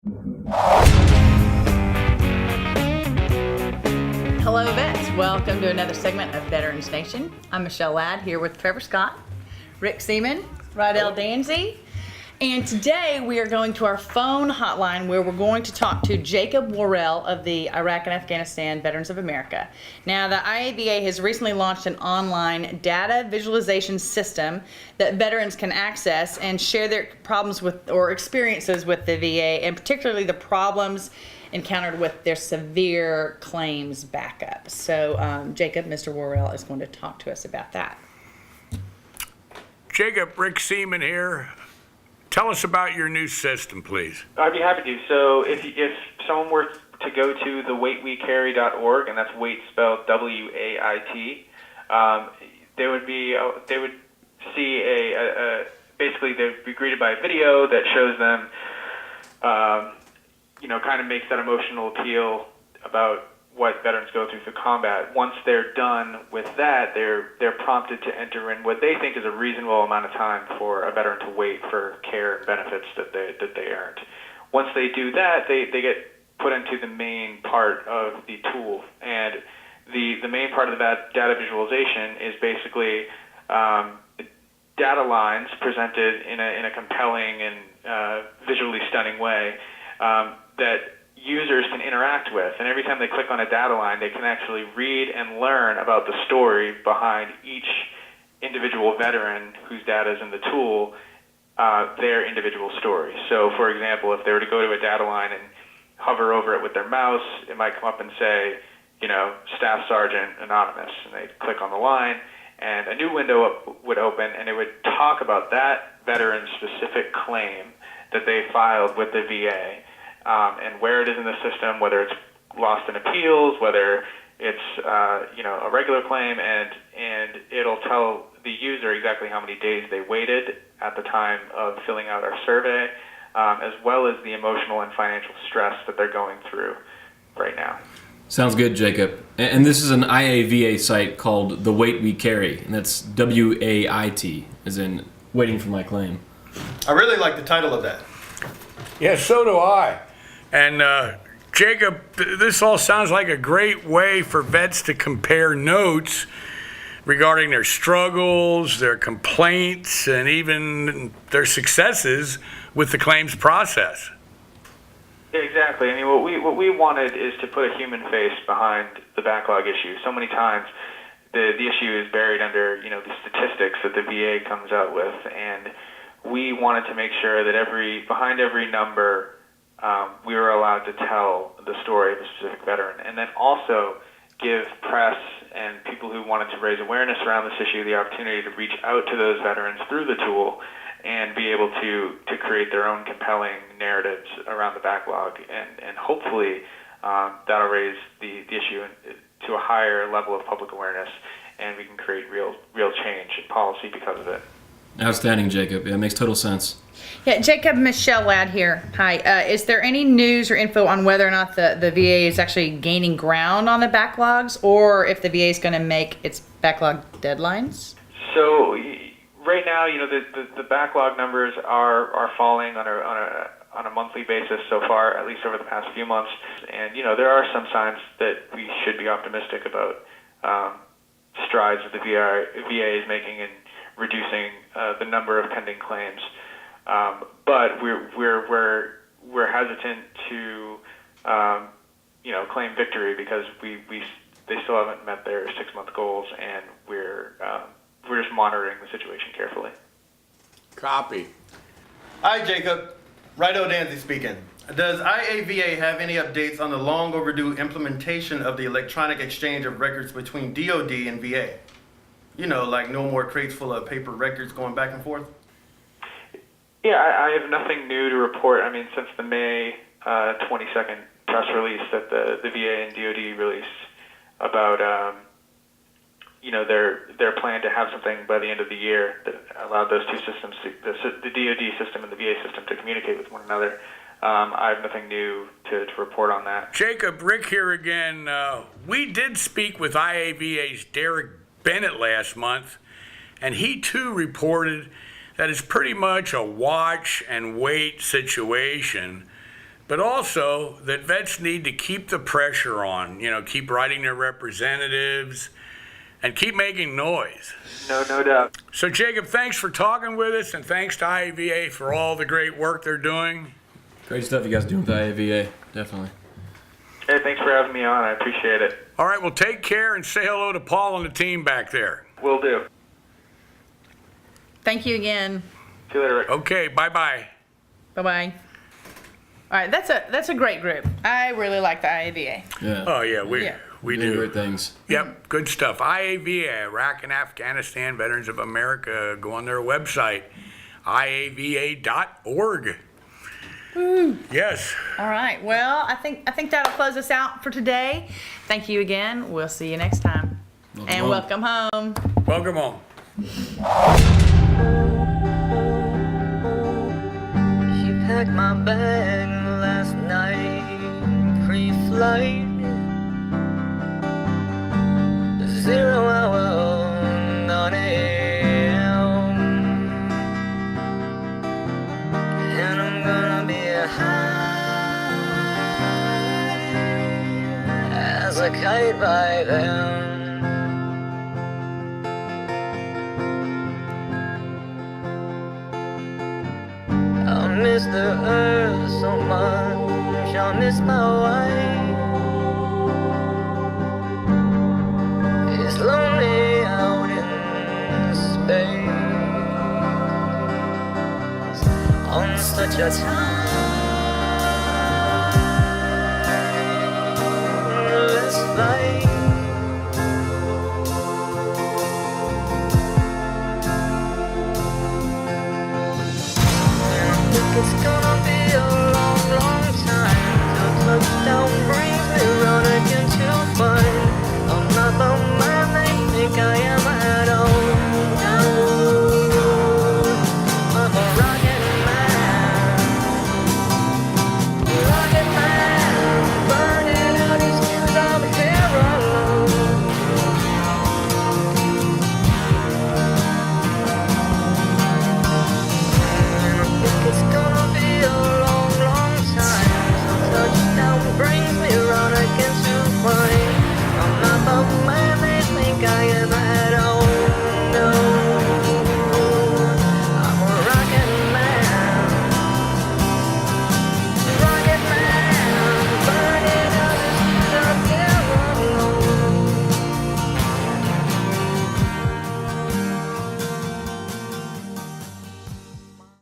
Hello, vets. Welcome to another segment of Veterans Nation. I'm Michelle Ladd here with Trevor Scott, Rick Seaman, Rydell Danzy, and today we are going to our phone hotline where we're going to talk to Jacob Worrell of the Iraq and Afghanistan Veterans of America. Now, the IAVA has recently launched an online data visualization system that veterans can access and share their problems with or experiences with the VA, and particularly the problems encountered with their severe claims backup. So Jacob, Mr. Worrell, is going to talk to us about that. Jacob, Rick Seaman here. Tell us about your new system, please. I'd be happy to. So if someone were to go to the waitwecarry.org, and that's weight spelled W-A-I-T, they would see basically they'd be greeted by a video that shows them kind of makes that emotional appeal about what veterans go through combat. Once they're done with that, they're prompted to enter in what they think is a reasonable amount of time for a veteran to wait for care and benefits that they earned. Once they do that, they get put into the main part of the tool, and the main part of the data visualization is basically data lines presented in a compelling and visually stunning way that users can interact with. And every time they click on a data line, they can actually read and learn about the story behind each individual veteran whose data is in the tool, their individual story. So, for example, if they were to go to a data line and hover over it with their mouse, it might come up and say, Staff Sergeant Anonymous, and they click on the line, and a new window would open, and it would talk about that veteran's specific claim that they filed with the VA, and where it is in the system, whether it's lost in appeals, whether it's a regular claim, and it'll tell the user exactly how many days they waited at the time of filling out our survey, as well as the emotional and financial stress that they're going through right now. Sounds good, Jacob. And this is an IAVA site called The Wait We Carry, and that's W-A-I-T, as in waiting for my claim. I really like the title of that. Yeah, so do I. And Jacob, this all sounds like a great way for vets to compare notes regarding their struggles, their complaints, and even their successes with the claims process. Yeah, exactly. I mean, what we wanted is to put a human face behind the backlog issue. So many times the issue is buried under the statistics that the VA comes out with, and we wanted to make sure that behind every number we were allowed to tell the story of a specific veteran, and then also give press and people who wanted to raise awareness around this issue the opportunity to reach out to those veterans through the tool and be able to create their own compelling narratives around the backlog, and hopefully that'll raise the issue to a higher level of public awareness, and we can create real change in policy because of it. Outstanding, Jacob. Yeah, it makes total sense. Yeah, Jacob, Michelle Ladd here. Hi. Is there any news or info on whether or not the VA is actually gaining ground on the backlogs, or if the VA is going to make its backlog deadlines? So right now, the backlog numbers are falling on a monthly basis so far, at least over the past few months. And there are some signs that we should be optimistic about strides that the VA is making in reducing the number of pending claims. But we're hesitant to claim victory because they still haven't met their 6-month goals, and we're just monitoring the situation carefully. Copy. Hi, Jacob. Rydell Danzy speaking. Does IAVA have any updates on the long overdue implementation of the electronic exchange of records between DoD and VA? Like no more crates full of paper records going back and forth? Yeah, I have nothing new to report. I mean, since the May 22nd press release that the VA and DoD released about their plan to have something by the end of the year that allowed those two systems, the DoD system and the VA system, to communicate with one another. I have nothing new to report on that. Jacob, Rick here again. We did speak with IAVA's Derek Bennett last month, and he too reported that it's pretty much a watch and wait situation but also that vets need to keep the pressure on, keep writing their representatives and keep making noise. No doubt. So, Jacob, thanks for talking with us, and thanks to IAVA for all the great work they're doing. Great stuff you guys are doing with the IAVA, definitely. Hey, thanks for having me on. I appreciate it. All right, well, take care and say hello to Paul and the team back there. Will do. Thank you again. See you later, Rick. Okay, bye-bye. Bye-bye. All right, that's a great group. I really like the IAVA. Yeah. Oh, yeah, Yeah. we Doing do. great things. Yep, good stuff. IAVA, Iraq and Afghanistan Veterans of America. Go on their website, iava.org. Yes. All right. Well, I think that'll close us out for today. Thank you again. We'll see you next time. And home. welcome home. Welcome home. She packed my bag last night, pre-flight. 0 hour, 9 a.m. And I'm gonna be high as a kite by then. I miss the earth so much, I miss my wife. It's lonely out in space on such a timeless flight. And I think it's gonna be